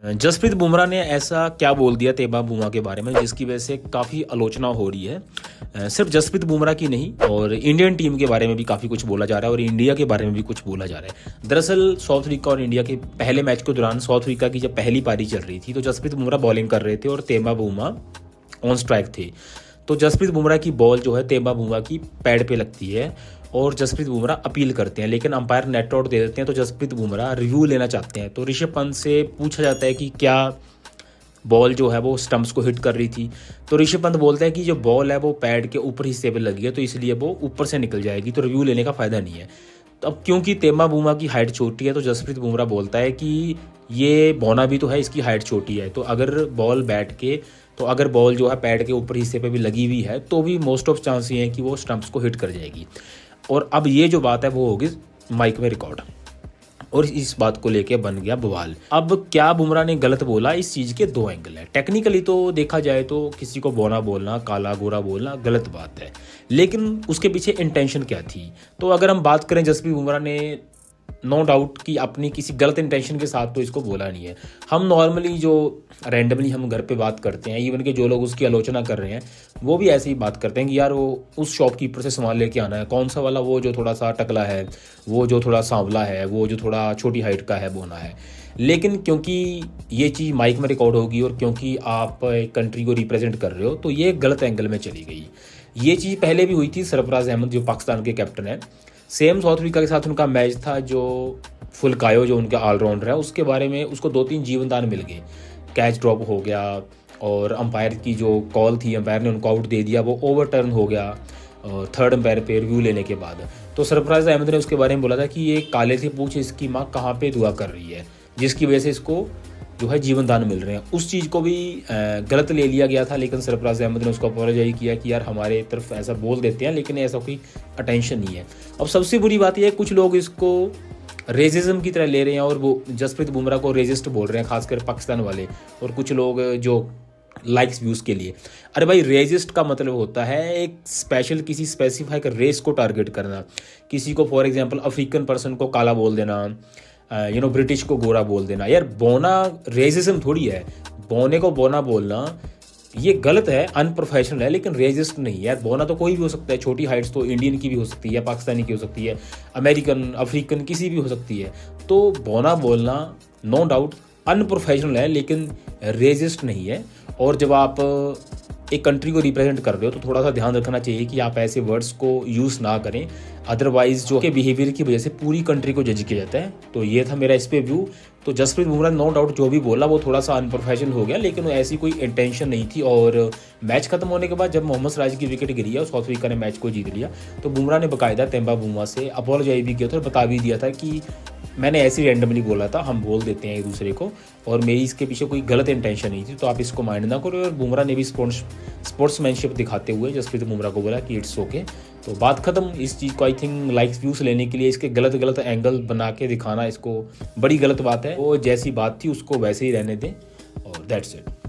जसप्रीत बुमराह ने ऐसा क्या बोल दिया तेबा बुमराह के बारे में जिसकी वजह से काफ़ी आलोचना हो रही है। सिर्फ जसप्रीत बुमराह की नहीं और इंडियन टीम के बारे में भी काफ़ी कुछ बोला जा रहा है और इंडिया के बारे में भी कुछ बोला जा रहा है। दरअसल साउथ अफ्रीका और इंडिया के पहले मैच के दौरान साउथ अफ्रीका की जब पहली पारी चल रही थी तो जसप्रीत बुमराह बॉलिंग कर रहे थे और तेबा बुमराह ऑन स्ट्राइक थे। तो जसप्रीत बुमराह की बॉल जो है तेबा बुमराह की पैड पे लगती है और जसप्रीत बुमराह अपील करते हैं, लेकिन अंपायर नेट आउट दे देते हैं। तो जसप्रीत बुमराह रिव्यू लेना चाहते हैं। तो ऋषभ पंत से पूछा जाता है कि क्या बॉल जो है वो स्टंप्स को हिट कर रही थी। तो ऋषभ पंत बोलता है कि जो बॉल है वो पैड के ऊपर हिस्से पे लगी है तो इसलिए वो ऊपर से निकल जाएगी, तो रिव्यू लेने का फ़ायदा नहीं है। तो अब क्योंकि तेबा बुमराह की हाइट छोटी है तो जसप्रीत बुमराह बोलता है कि ये बौना भी तो है, इसकी हाइट छोटी है, तो अगर बॉल बैठ के तो अगर बॉल जो है पैड के ऊपर हिस्से पे भी लगी हुई है तो भी मोस्ट ऑफ चांस ये है कि वो स्टंप्स को हिट कर जाएगी। और अब ये जो बात है वो होगी माइक में रिकॉर्ड और इस बात को लेके बन गया बवाल। अब क्या बुमराह ने गलत बोला, इस चीज़ के दो एंगल है। टेक्निकली तो देखा जाए तो किसी को बौना बोलना, काला गोरा बोलना गलत बात है, लेकिन उसके पीछे इंटेंशन क्या थी। तो अगर हम बात करें जसप्रीत बुमराह ने नो डाउट कि अपनी किसी गलत इंटेंशन के साथ तो इसको बोला नहीं है। हम नॉर्मली जो रैंडमली हम घर पे बात करते हैं, इवन के जो लोग उसकी आलोचना कर रहे हैं वो भी ऐसे ही बात करते हैं कि यार वो उस शॉपकीपर से सामान लेके आना है, कौन सा वाला, वो जो थोड़ा सा टकला है, वो जो थोड़ा सांवला है, वो जो थोड़ा छोटी हाइट का है बोना है। लेकिन क्योंकि ये चीज़ माइक में रिकॉर्ड होगी और क्योंकि आप एक कंट्री को रिप्रेजेंट कर रहे हो तो ये गलत एंगल में चली गई। ये चीज़ पहले भी हुई थी। सरफराज अहमद जो पाकिस्तान के कैप्टन है, सेम साउथ अफ्रीका के साथ उनका मैच था, जो फुलकायो जो उनका ऑलराउंडर है उसके बारे में उसको 2-3 जीवनदान मिल गए, कैच ड्रॉप हो गया और अंपायर की जो कॉल थी अंपायर ने उनको आउट दे दिया, वो ओवरटर्न हो गया और थर्ड अंपायर पे रिव्यू लेने के बाद। तो सरफराज अहमद ने उसके बारे में बोला था कि ये काले से पूछ इसकी माँ कहाँ पे दुआ कर रही है, जिसकी वजह से इसको जो है जीवनदान मिल रहे हैं। उस चीज़ को भी गलत ले लिया गया था, लेकिन सरफराज अहमद ने उसको अपोलोजाइज किया कि यार हमारे तरफ ऐसा बोल देते हैं लेकिन ऐसा कोई अटेंशन नहीं है। अब सबसे बुरी बात यह है कुछ लोग इसको रेजिज्म की तरह ले रहे हैं और वो जसप्रीत बुमराह को रेजिस्ट बोल रहे हैं, खासकर पाकिस्तान वाले और कुछ लोग जो लाइक्स व्यूज़ के लिए। अरे भाई, रेजिस्ट का मतलब होता है एक स्पेशल किसी स्पेसिफाइड रेस को टारगेट करना, किसी को फॉर एग्जांपल अफ्रीकन पर्सन को काला बोल देना, ब्रिटिश को गोरा बोल देना। यार बोना रेजिज्म थोड़ी है, बोने को बोना बोलना ये गलत है, अनप्रोफेशनल है, लेकिन रेजिस्ट नहीं है। यार बोना तो कोई भी हो सकता है, छोटी हाइट्स तो इंडियन की भी हो सकती है, पाकिस्तानी की हो सकती है, अमेरिकन, अफ्रीकन, किसी भी हो सकती है। तो बोना बोलना नो डाउट अनप्रोफेशनल है लेकिन रेजिस्ट नहीं है। और जब आप एक कंट्री को रिप्रेजेंट कर रहे हो तो थोड़ा सा ध्यान रखना चाहिए कि आप ऐसे वर्ड्स को यूज़ ना करें, अदरवाइज जो के बिहेवियर की वजह से पूरी कंट्री को जज किया जाता है। तो ये था मेरा इस पे व्यू। तो जसप्रीत बुमराह नो डाउट जो भी बोला वो थोड़ा सा अनप्रोफेशनल हो गया, लेकिन ऐसी कोई इंटेंशन नहीं थी। और मैच खत्म होने के बाद जब मोहम्मद सिराज की विकेट गिरी है और साउथ अफ्रीका ने मैच को जीत लिया तो बुमराह ने बाकायदा तेबा बुमराह से अपोलोजाइज भी किया था और बता भी दिया था कि मैंने ऐसे ही रैंडमली बोला था, हम बोल देते हैं एक दूसरे को और मेरी इसके पीछे कोई गलत इंटेंशन नहीं थी, तो आप इसको माइंड ना करो। और बुमराह ने भी स्पोर्ट्समैनशिप दिखाते हुए जसप्रीत बुमराह को बोला कि इट्स ओके। तो बात खत्म। इस चीज़ को आई थिंक लाइक्स व्यूज़ लेने के लिए इसके गलत गलत एंगल बना के दिखाना इसको बड़ी गलत बात है। वो जैसी बात थी उसको वैसे ही रहने दें और दैट्स इट।